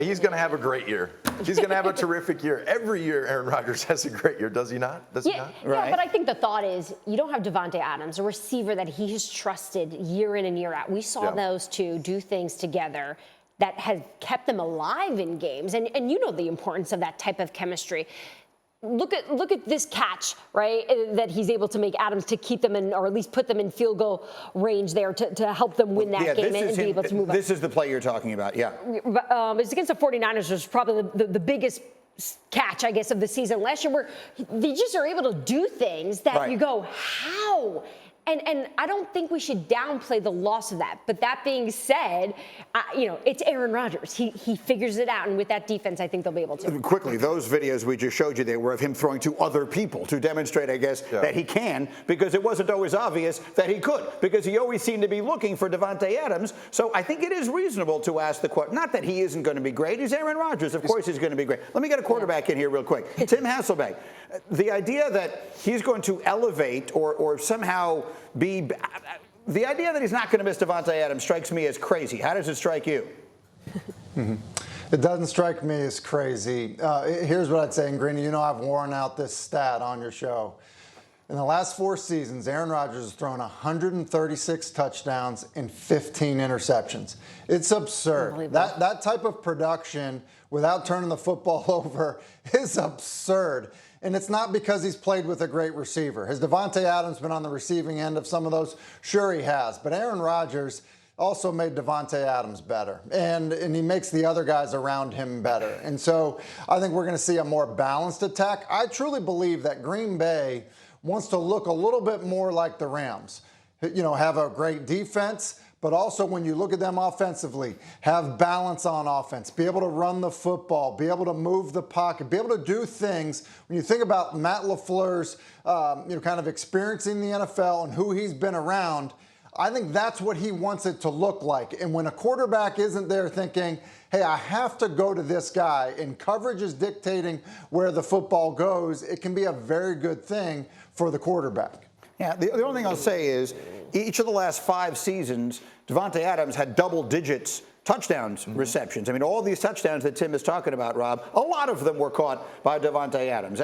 He's going to have a great year. He's going to have a terrific year. Every year, Aaron Rodgers has a great year, does he not? Does he not? Right. Yeah, but I think the thought is you don't have Davante Adams, a receiver that he has trusted year in and year out. We saw those two do things together that has kept them alive in games. And you know the importance of that type of chemistry. Look at this catch, right, that he's able to make Adams to keep them in, or at least put them in field goal range there to help them win that game and be able to move up. This is the play you're talking about, yeah. It's against the 49ers, which was probably the biggest catch, I guess, of the season last year, where they just are able to do things that you go, how? And I don't think we should downplay the loss of that. But that being said, it's Aaron Rodgers. He figures it out. And with that defense, I think they'll be able to. Quickly, those videos we just showed you there were of him throwing to other people to demonstrate, I guess, that he can, because it wasn't always obvious that he could, because he always seemed to be looking for Davante Adams. So I think it is reasonable to ask the question, not that he isn't going to be great. He's Aaron Rodgers. Of course he's going to be great. Let me get a quarterback in here real quick. Tim Hasselbeck. The idea that he's going to elevate or somehow be the idea that he's not going to miss Davante Adams strikes me as crazy. How does it strike you? It doesn't strike me as crazy. Here's what I'd say, and Greeny, I've worn out this stat on your show. In the last 4 seasons, Aaron Rodgers has thrown 136 touchdowns and 15 interceptions. It's absurd. That type of production without turning the football over is absurd. And it's not because he's played with a great receiver. Has Davante Adams been on the receiving end of some of those? Sure he has. But Aaron Rodgers also made Davante Adams better. And he makes the other guys around him better. And so I think we're going to see a more balanced attack. I truly believe that Green Bay wants to look a little bit more like the Rams. Have a great defense, but also when you look at them offensively, have balance on offense, be able to run the football, be able to move the pocket, be able to do things. When you think about Matt LaFleur's, kind of experiencing the NFL and who he's been around, I think that's what he wants it to look like. And when a quarterback isn't there thinking, hey, I have to go to this guy, and coverage is dictating where the football goes, it can be a very good thing for the quarterback. Yeah, the only thing I'll say is each of the last 5 seasons, Davante Adams had double digits touchdowns, receptions. I mean, all these touchdowns that Tim is talking about, Rob, a lot of them were caught by Davante Adams.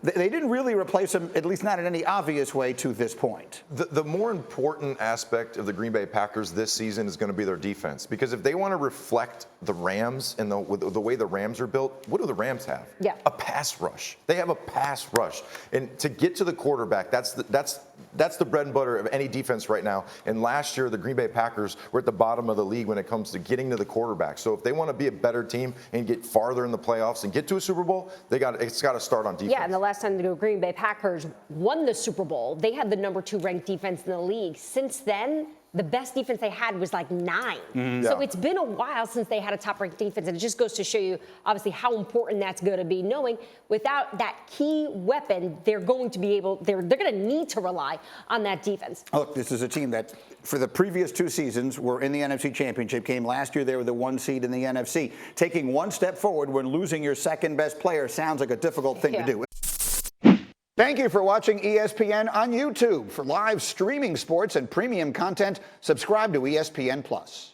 They didn't really replace him, at least not in any obvious way to this point. The more important aspect of the Green Bay Packers this season is going to be their defense. Because if they want to reflect the Rams and the way the Rams are built, what do the Rams have? Yeah. A pass rush. They have a pass rush. And to get to the quarterback, that's the bread and butter of any defense right now. And last year, the Green Bay Packers were at the bottom of the league when it comes to getting to the quarterback. So if they want to be a better team and get farther in the playoffs and get to a Super Bowl, it's got to start on defense. Yeah, and the last time the Green Bay Packers won the Super Bowl, they had the number 2 ranked defense in the league. Since then, the best defense they had was like 9. So it's been a while since they had a top-ranked defense, and it just goes to show you, obviously, how important that's going to be, knowing without that key weapon, they're going to need to rely on that defense. Look, this is a team that, for the previous 2 seasons, were in the NFC Championship game. Last year, they were the 1 seed in the NFC. Taking one step forward when losing your second-best player sounds like a difficult thing to do. Thank you for watching ESPN on YouTube. For live streaming sports and premium content, subscribe to ESPN+.